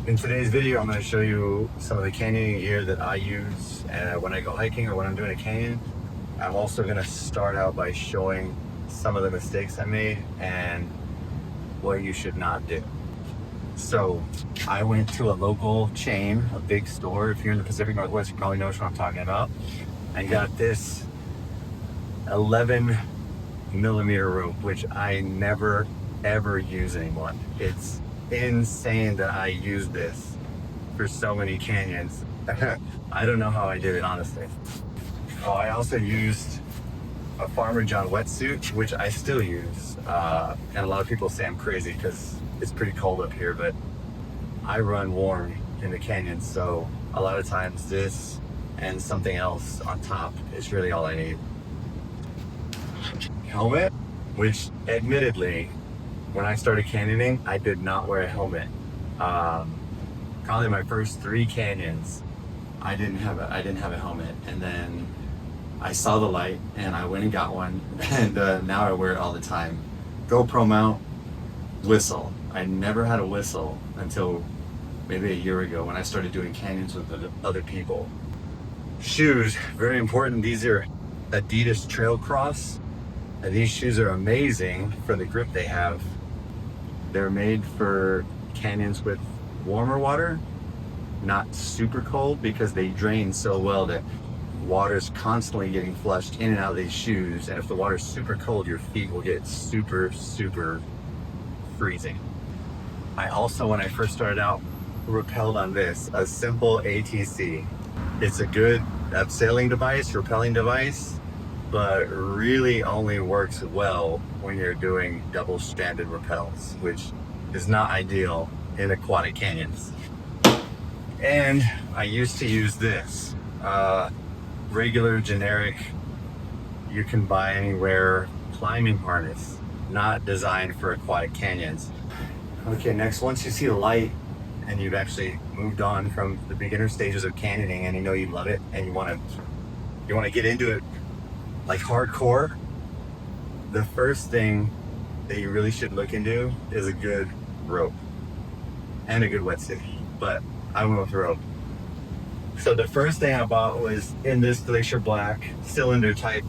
In today's video, I'm going to show you some of the canyoning gear that I use when I go hiking or when I'm doing a canyon. I'm also going to start out by showing some of the mistakes I made and what you should not do. So I went to a local chain, a big store. If you're in the Pacific Northwest, you probably know what I'm talking about. I got this 11 millimeter rope, which I never ever use anymore. It's insane that I use this for so many canyons. I don't know how I did it, honestly. Oh, I also used a Farmer John wetsuit, which I still use. And a lot of people say I'm crazy because it's pretty cold up here, but I run warm in the canyons, so a lot of times this and something else on top is really all I need. Helmet, which admittedly, when I started canyoning, I did not wear a helmet. Probably my first 3 canyons, I didn't have a helmet, and then I saw the light and I went and got one, and now I wear it all the time. GoPro mount, whistle. I never had a whistle until maybe a year ago when I started doing canyons with other people. Shoes, very important. These are Adidas Trail Cross. And these shoes are amazing for the grip they have. They're made for canyons with warmer water, not super cold, because they drain so well that water's constantly getting flushed in and out of these shoes. And if the water's super cold, your feet will get super freezing. I also, when I first started out, rappelled on this, a simple ATC. It's a good abseiling device, rappelling device, but really only works well when you're doing double-stranded rappels, which is not ideal in aquatic canyons. And I used to use this regular generic, you can buy anywhere, climbing harness, not designed for aquatic canyons. Okay, next, once you see the light and you've actually moved on from the beginner stages of canyoning and you know you love it and you want to get into it like hardcore, the first thing that you really should look into is a good rope and a good wetsuit, but I went with rope. So the first thing I bought was in this Glacier Black cylinder type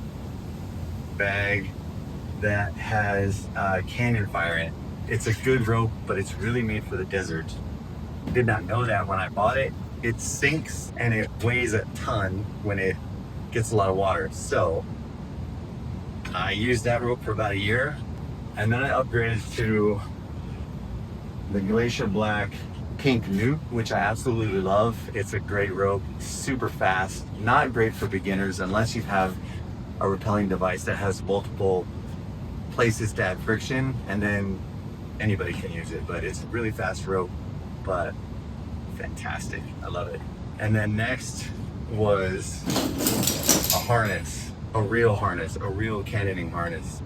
bag that has canyon fire in it. It's a good rope, but it's really made for the desert. Did not know that when I bought it. It sinks and it weighs a ton when it gets a lot of water. So I used that rope for about a year, and then I upgraded to the Glacier Black Pink Newt, which I absolutely love. It's a great rope, super fast, not great for beginners unless you have a rappelling device that has multiple places to add friction, and then anybody can use it. But it's a really fast rope, but fantastic. I love it. And then next was a harness, a real canyoning harness.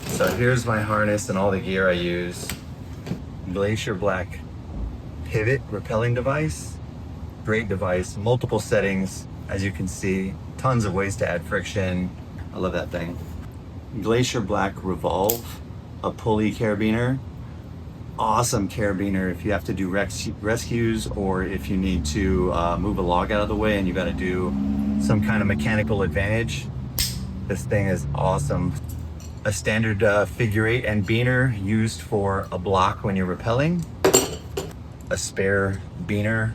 So here's my harness and all the gear I use. Glacier Black pivot rappelling device, great device, multiple settings, as you can see, tons of ways to add friction. I love that thing. Glacier Black Revolve, a pulley carabiner. Awesome carabiner if you have to do rescues or if you need to move a log out of the way and you got to do some kind of mechanical advantage. This thing is awesome. A standard figure 8 and beaner used for a block when you're rappelling. A spare beaner.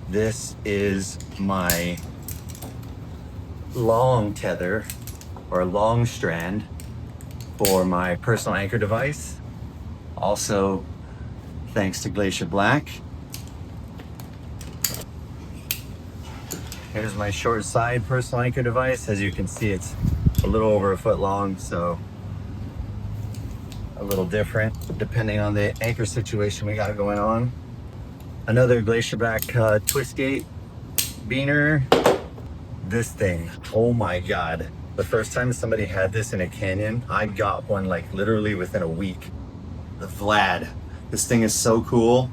This is my long tether or long strand for my personal anchor device. Also, thanks to Glacier Black. Here's my short side personal anchor device. As you can see, it's a little over a foot long, so a little different depending on the anchor situation we got going on. Another Glacier Black twistgate beaner. This thing, oh my God. The first time somebody had this in a canyon, I got one like literally within a week. The Vlad. This thing is so cool.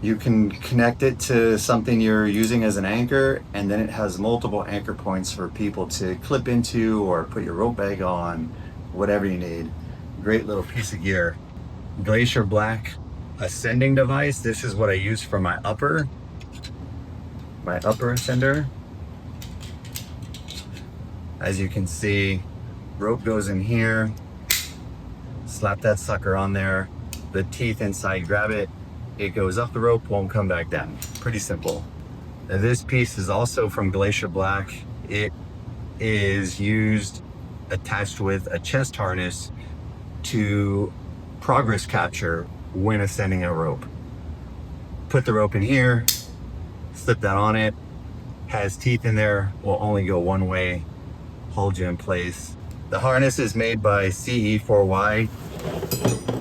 You can connect it to something you're using as an anchor, and then it has multiple anchor points for people to clip into or put your rope bag on, whatever you need. Great little piece of gear. Glacier Black ascending device. This is what I use for my upper ascender. As you can see, rope goes in here, slap that sucker on there, the teeth inside grab it, it goes up the rope, won't come back down. Pretty simple. Now, this piece is also from Glacier Black. It is used attached with a chest harness to progress capture when ascending a rope. Put the rope in here, slip that on it, has teeth in there, will only go one way, hold you in place. The harness is made by CE4Y,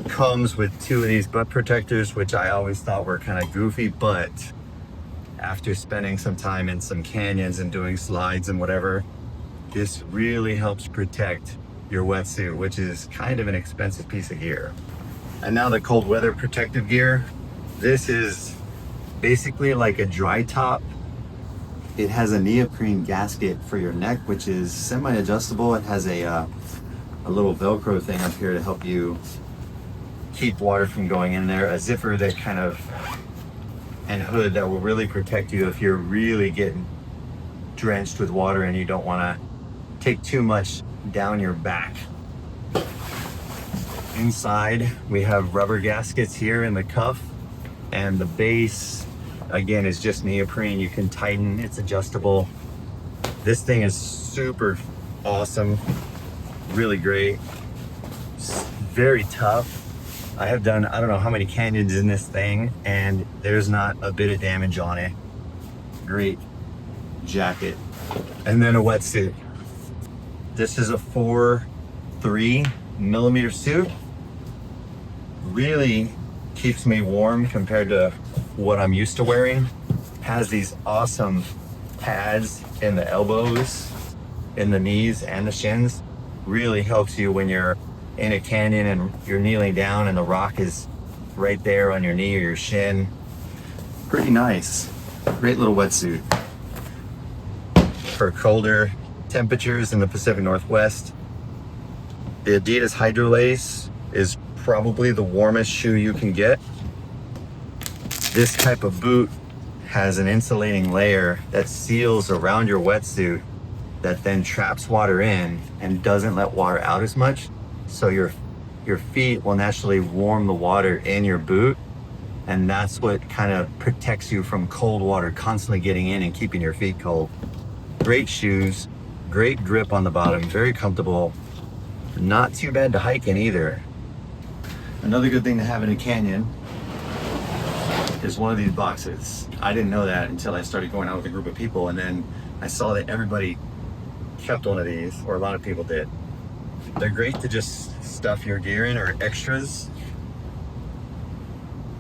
comes with 2 of these butt protectors, which I always thought were kind of goofy, but after spending some time in some canyons and doing slides and whatever, this really helps protect your wetsuit, which is kind of an expensive piece of gear. And now the cold weather protective gear. This is basically like a dry top. It has a neoprene gasket for your neck, which is semi-adjustable. It has a little Velcro thing up here to help you keep water from going in there. A zipper that kind of, and hood that will really protect you if you're really getting drenched with water and you don't want to take too much down your back. Inside, we have rubber gaskets here in the cuff, and the base, again, is just neoprene. You can tighten, it's adjustable. This thing is super awesome, really great, very tough. I have done, I don't know how many canyons in this thing, and there's not a bit of damage on it. Great jacket. And then a wetsuit. This is a 4.3 millimeter suit. Really keeps me warm compared to what I'm used to wearing. Has these awesome pads in the elbows, in the knees and the shins. Really helps you when you're in a canyon and you're kneeling down and the rock is right there on your knee or your shin. Pretty nice. Great little wetsuit. For colder temperatures in the Pacific Northwest, the Adidas Hydrolace is probably the warmest shoe you can get. This type of boot has an insulating layer that seals around your wetsuit that then traps water in and doesn't let water out as much. So your feet will naturally warm the water in your boot, and that's what kind of protects you from cold water constantly getting in and keeping your feet cold. Great shoes, great grip on the bottom, very comfortable, not too bad to hike in either. Another good thing to have in a canyon is one of these boxes. I didn't know that until I started going out with a group of people, and then I saw that everybody kept one of these, or a lot of people did. They're great to just stuff your gear in, or extras.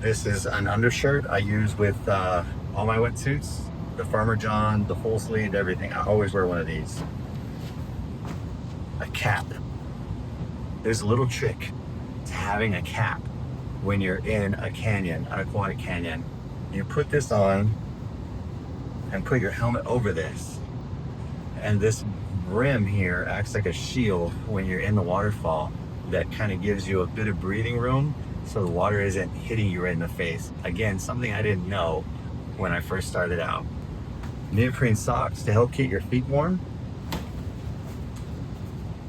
This is an undershirt I use with all my wetsuits. The Farmer John, the full sleeve, everything. I always wear one of these. A cap. There's a little trick to having a cap when you're in a canyon, an aquatic canyon. You put this on and put your helmet over this. And this rim here acts like a shield when you're in the waterfall that kind of gives you a bit of breathing room so the water isn't hitting you right in the face. Again, something I didn't know when I first started out. Neoprene socks to help keep your feet warm.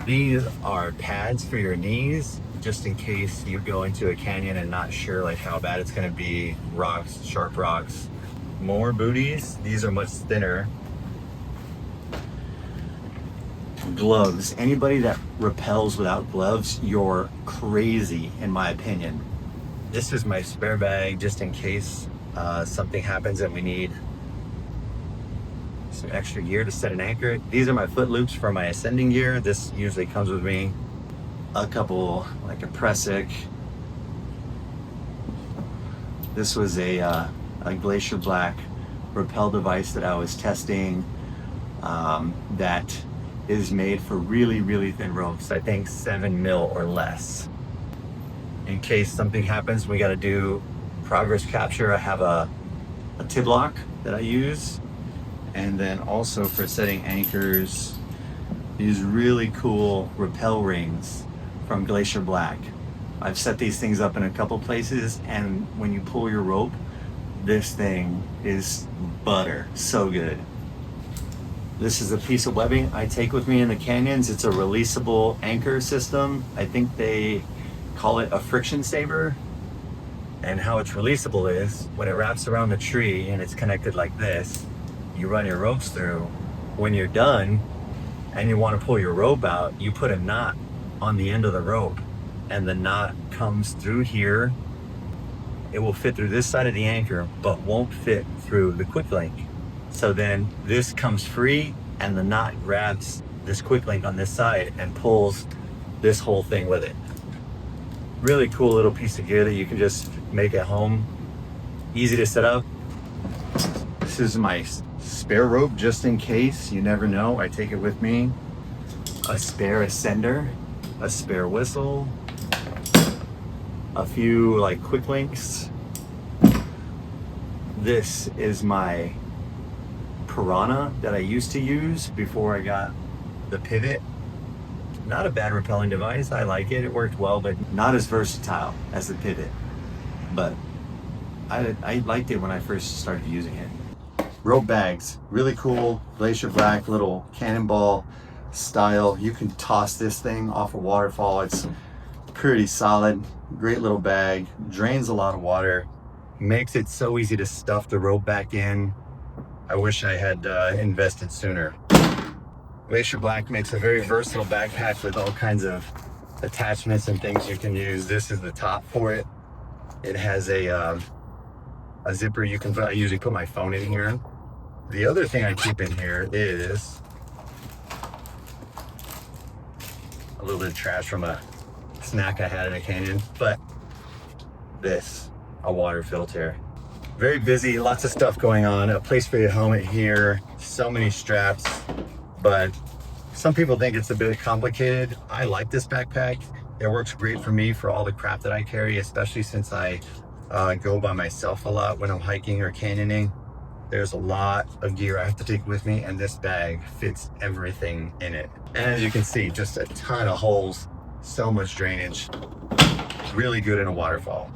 These are pads for your knees, just in case you go into a canyon and not sure like how bad it's gonna be. Rocks, sharp rocks. More booties. These are much thinner. Gloves. Anybody that rappels without gloves, you're crazy, in my opinion. This is my spare bag, just in case something happens and we need some extra gear to set an anchor. These are my foot loops for my ascending gear. This usually comes with me. A couple, like a Pressic. This was a Glacier Black rappel device that I was testing that is made for really, really thin ropes. I think 7 mil or less. In case something happens, we gotta do progress capture. I have a tib lock that I use. And then also for setting anchors, these really cool rappel rings from Glacier Black. I've set these things up in a couple places, and when you pull your rope, this thing is butter, so good. This is a piece of webbing I take with me in the canyons. It's a releasable anchor system. I think they call it a friction saver. And how it's releasable is when it wraps around the tree and it's connected like this, you run your ropes through. When you're done and you want to pull your rope out, you put a knot on the end of the rope, and the knot comes through here. It will fit through this side of the anchor, but won't fit through the quick link. So then this comes free, and the knot grabs this quick link on this side and pulls this whole thing with it. Really cool little piece of gear that you can just make at home. Easy to set up. This is my spare rope, just in case, you never know. I take it with me. A spare ascender, a spare whistle, a few like quick links. This is my Piranha that I used to use before I got the pivot. Not a bad rappelling device. I like it. It worked well, but not as versatile as the pivot. But I liked it when I first started using it. Rope bags, really cool. Glacier black, little cannonball style. You can toss this thing off a waterfall. It's pretty solid. Great little bag. Drains a lot of water. Makes it so easy to stuff the rope back in. I wish I had invested sooner. Glacier Black makes a very versatile backpack with all kinds of attachments and things you can use. This is the top for it. It has a zipper you can put. I usually put my phone in here. The other thing I keep in here is a little bit of trash from a snack I had in a canyon, but this, a water filter. Very busy, lots of stuff going on. A place for your helmet here, so many straps, but some people think it's a bit complicated. I like this backpack. It works great for me for all the crap that I carry, especially since I go by myself a lot when I'm hiking or canyoning. There's a lot of gear I have to take with me, and this bag fits everything in it. And as you can see, just a ton of holes, so much drainage. Really good in a waterfall.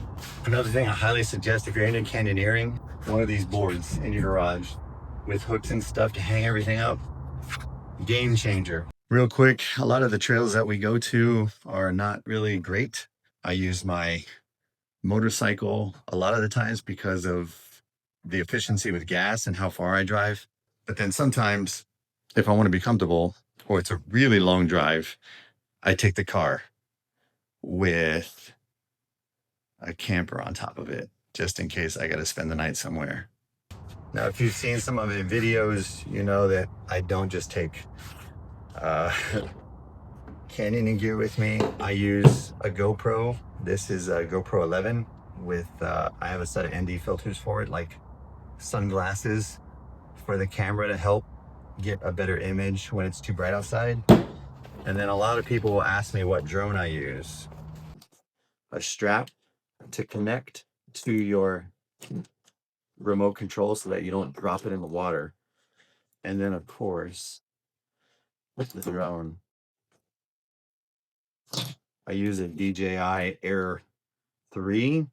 Another thing I highly suggest if you're into canyoneering, one of these boards in your garage with hooks and stuff to hang everything up. Game changer. Real quick, a lot of the trails that we go to are not really great. I use my motorcycle a lot of the times because of the efficiency with gas and how far I drive. But then sometimes if I want to be comfortable or it's a really long drive, I take the car with a camper on top of it, just in case I got to spend the night somewhere. Now, if you've seen some of my videos, you know that I don't just take canyoning gear with me. I use a GoPro. This is a GoPro 11 with, I have a set of ND filters for it, like sunglasses for the camera to help get a better image when it's too bright outside. And then a lot of people will ask me what drone I use. A strap to connect to your remote control so that you don't drop it in the water. And then of course, with the drone, I use a DJI Air 3.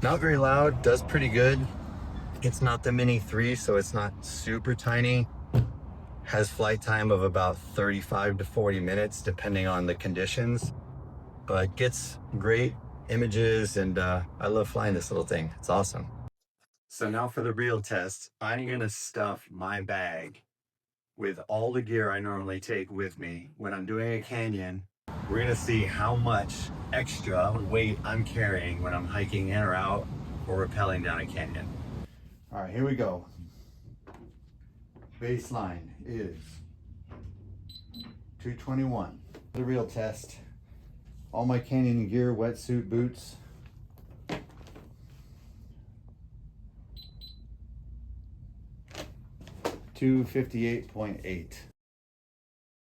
Not very loud, does pretty good. It's not the Mini 3, so it's not super tiny. Has flight time of about 35 to 40 minutes, depending on the conditions, but gets great images, and I love flying this little thing. It's awesome. So now for the real test, I'm gonna stuff my bag with all the gear I normally take with me when I'm doing a canyon. We're gonna see how much extra weight I'm carrying when I'm hiking in or out or rappelling down a canyon. All right, here we go. Baseline is 221. The real test. All my canyon gear, wetsuit, boots. 258.8.